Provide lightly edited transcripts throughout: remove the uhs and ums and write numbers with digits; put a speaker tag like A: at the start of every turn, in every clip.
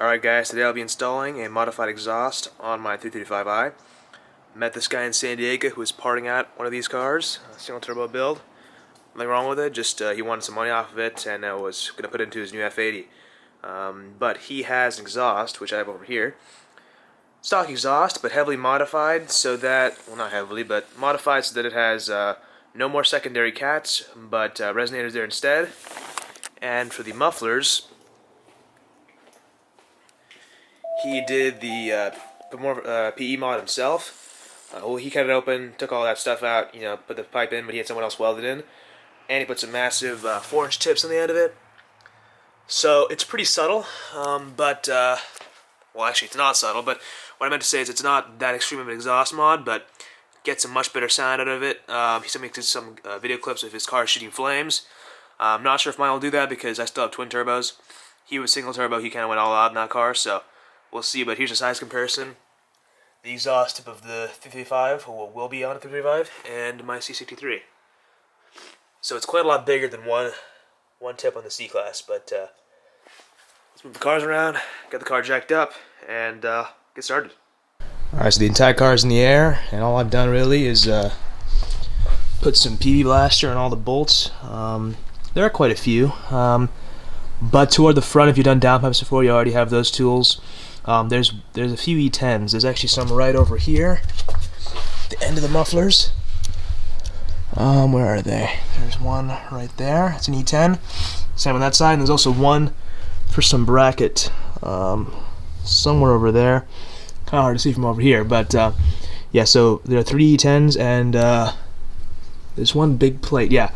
A: Alright guys, today I'll be installing a modified exhaust on my 335i. Met this guy in San Diego who was parting out one of these cars, a single turbo build. Nothing wrong with it, just he wanted some money off of it and was going to put it into his new F80. But he has an exhaust, which I have over here. Stock exhaust, but heavily modified so that, well not heavily, but modified so that it has no more secondary cats, but resonators there instead. And for the mufflers, he did the PE mod himself. Well, he cut it open, took all that stuff out, put the pipe in, but he had someone else welded in. And he put some massive 4-inch tips on the end of it. So it's pretty subtle, well actually it's not subtle, but what I meant to say is it's not that extreme of an exhaust mod, but gets a much better sound out of it. He sent me some video clips of his car shooting flames. I'm not sure if mine will do that because I still have twin turbos. He was single turbo, he kind of went all out in that car, so we'll see, but here's a size comparison. The exhaust tip of the 335 will be on a 335 and my C63. So it's quite a lot bigger than one tip on the C-Class, but let's move the cars around, get the car jacked up, and get started. Alright, so the entire car is in the air, and all I've done really is put some PV blaster on all the bolts. There are quite a few, but toward the front, if you've done downpipes before, you already have those tools. There's a few E10s. There's actually some right over here, the end of the mufflers. Where are they? There's one right there. It's an E10. Same on that side. And there's also one for some bracket somewhere over there. Kind of hard to see from over here, but yeah. So there are 3 E10s, and there's one big plate. Yeah,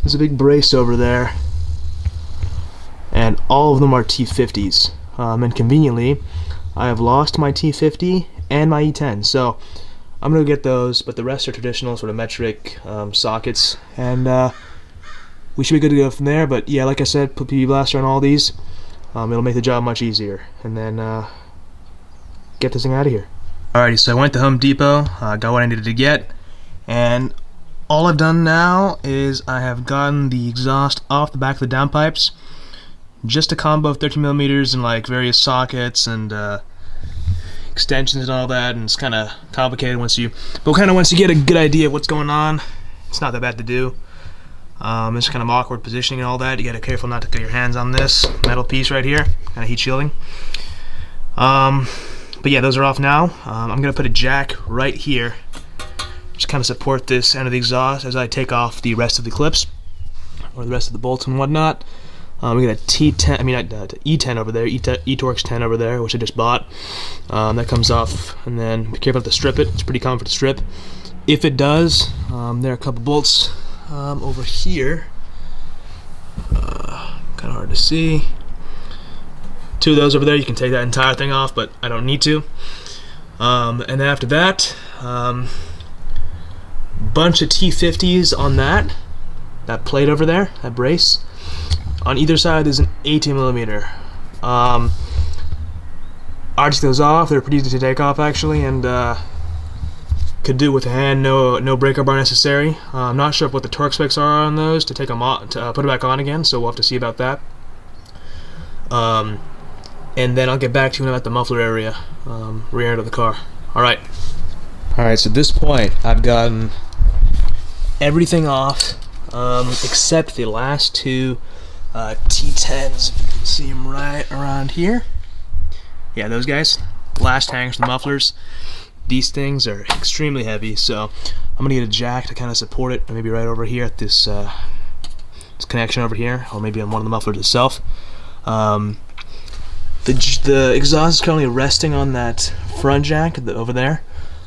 A: there's a big brace over there, and all of them are T50s. And conveniently, I have lost my T50 and my E10, so I'm going to get those, but the rest are traditional, sort of metric sockets, and we should be good to go from there. But yeah, like I said, put PV blaster on all these. It'll make the job much easier, and then get this thing out of here. Alrighty, so I went to Home Depot, got what I needed to get, and all I've done now is I have gotten the exhaust off the back of the downpipes. Just a combo of 13mm and like various sockets and extensions and all that, and it's kind of complicated once you get a good idea of what's going on. It's not that bad to do. It's kind of awkward positioning and all that. You gotta be careful not to get your hands on this metal piece right here, kind of heat shielding. But yeah, those are off now. I'm gonna put a jack right here, just kind of support this end of the exhaust as I take off the rest of the clips or the rest of the bolts and whatnot. We got a E10 over there, eTorx 10 over there, which I just bought. That comes off, and then be careful not to strip it. It's pretty common for the strip. If it does, there are a couple bolts over here. Kind of hard to see. 2 of those over there. You can take that entire thing off, but I don't need to. And then after that, bunch of T50s on that plate over there, that brace. On either side there's an 18mm. I just those off. They're pretty easy to take off actually, and could do with a hand. No breaker bar necessary. I'm not sure what the torque specs are on those to take them off, to put it back on again. So we'll have to see about that. And then I'll get back to you when I'm at the muffler area, rear end of the car. All right. So at this point I've gotten everything off except the last 2. T10s, if you can see them right around here. Yeah, those guys. Last hangers, the mufflers. These things are extremely heavy, so I'm gonna get a jack to kind of support it, maybe right over here at this connection over here, or maybe on one of the mufflers itself. The exhaust is currently resting on that front jack over there,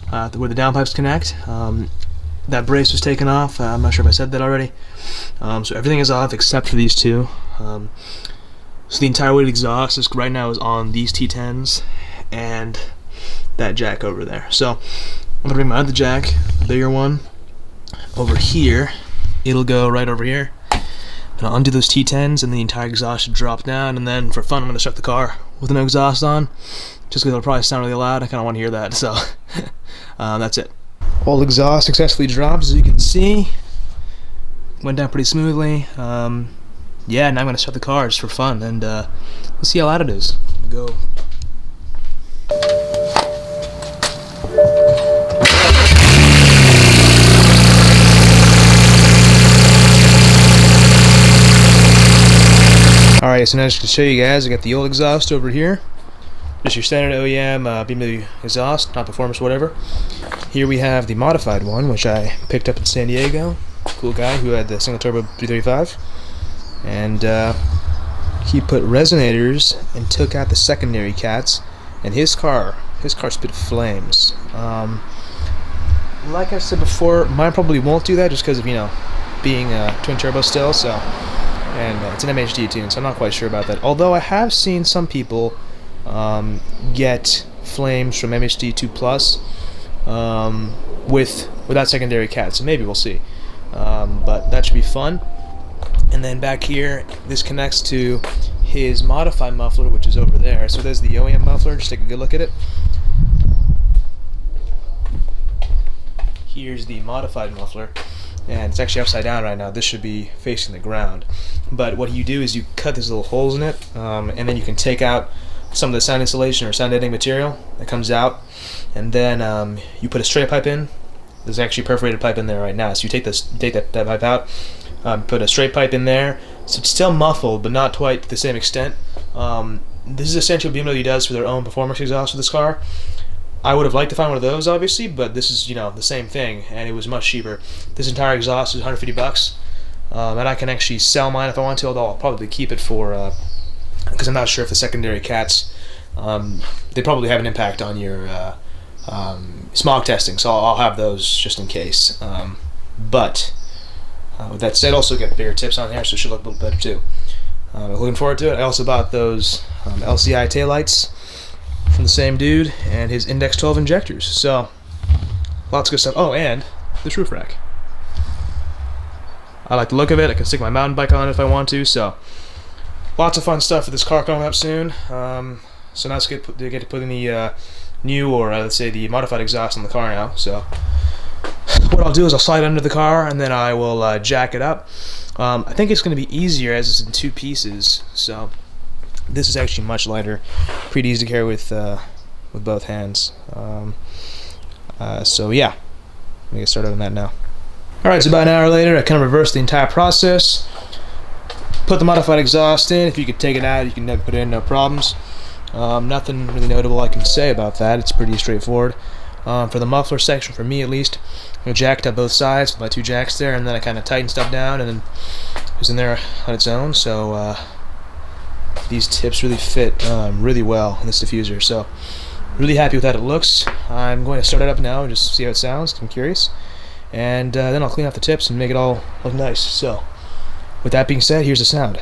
A: where the downpipes connect. That brace was taken off. I'm not sure if I said that already. So everything is off except for these 2. So the entire weight of the exhaust right now is on these T10s and that jack over there. So I'm gonna bring my other jack, the bigger one, over here. It'll go right over here. And I'll undo those T10s, and the entire exhaust should drop down. And then for fun, I'm gonna start the car with no exhaust on, just because it'll probably sound really loud. I kind of want to hear that. So that's it. All exhaust successfully dropped, as you can see. Went down pretty smoothly. Yeah, now I'm going to start the car just for fun, and we'll see how loud it is. go. Alright, so now just to show you guys, I got the old exhaust over here. Just your standard OEM BMW exhaust, not performance, whatever. Here we have the modified one, which I picked up in San Diego. Cool guy who had the single turbo 335. And he put resonators and took out the secondary cats. And his car spit flames. Like I said before, mine probably won't do that just because of, being twin turbo still, so. And it's an MHD tune, so I'm not quite sure about that. Although I have seen some people get flames from MHD 2 Plus without secondary cats, so maybe we'll see. But that should be fun. And then back here, this connects to his modified muffler, which is over there. So there's the OEM muffler. Just take a good look at it. Here's the modified muffler. And it's actually upside down right now. This should be facing the ground. But what you do is you cut these little holes in it, and then you can take out some of the sound insulation or sound deadening material that comes out, and then you put a straight pipe in. There's actually a perforated pipe in there right now. So you take that pipe out, put a straight pipe in there. So it's still muffled, but not quite to the same extent. This is essentially what BMW does for their own performance exhaust for this car. I would have liked to find one of those, obviously, but this is, the same thing, and it was much cheaper. This entire exhaust is $150, and I can actually sell mine if I want to, although I'll probably keep it for, because I'm not sure if the secondary cats, they probably have an impact on your smog testing, so I'll have those just in case. But with that said, also get bigger tips on there, so it should look a little better too. Looking forward to it. I also bought those LCI taillights from the same dude, and his Index 12 injectors. So, lots of good stuff. Oh, and this roof rack. I like the look of it. I can stick my mountain bike on it if I want to. So, lots of fun stuff for this car coming up soon. So now it's good to get to put in the new, or let's say the modified exhaust on the car now. So, what I'll do is I'll slide under the car, and then I will jack it up. I think it's going to be easier as it's in two pieces. So, this is actually much lighter, pretty easy to carry with both hands. So yeah, let me get started on that now. Alright, so about an hour later, I kind of reversed the entire process. Put the modified exhaust in. If you could take it out, you can put it in, no problems. Nothing really notable I can say about that. It's pretty straightforward. For the muffler section, for me at least, I jacked up both sides with my two jacks there, and then I kind of tightened stuff down, and then it was in there on its own. So these tips really fit really well in this diffuser, so really happy with how it looks. I'm going to start it up now and just see how it sounds. I'm curious, and then I'll clean out the tips and make it all look nice. So with that being said, here's the sound.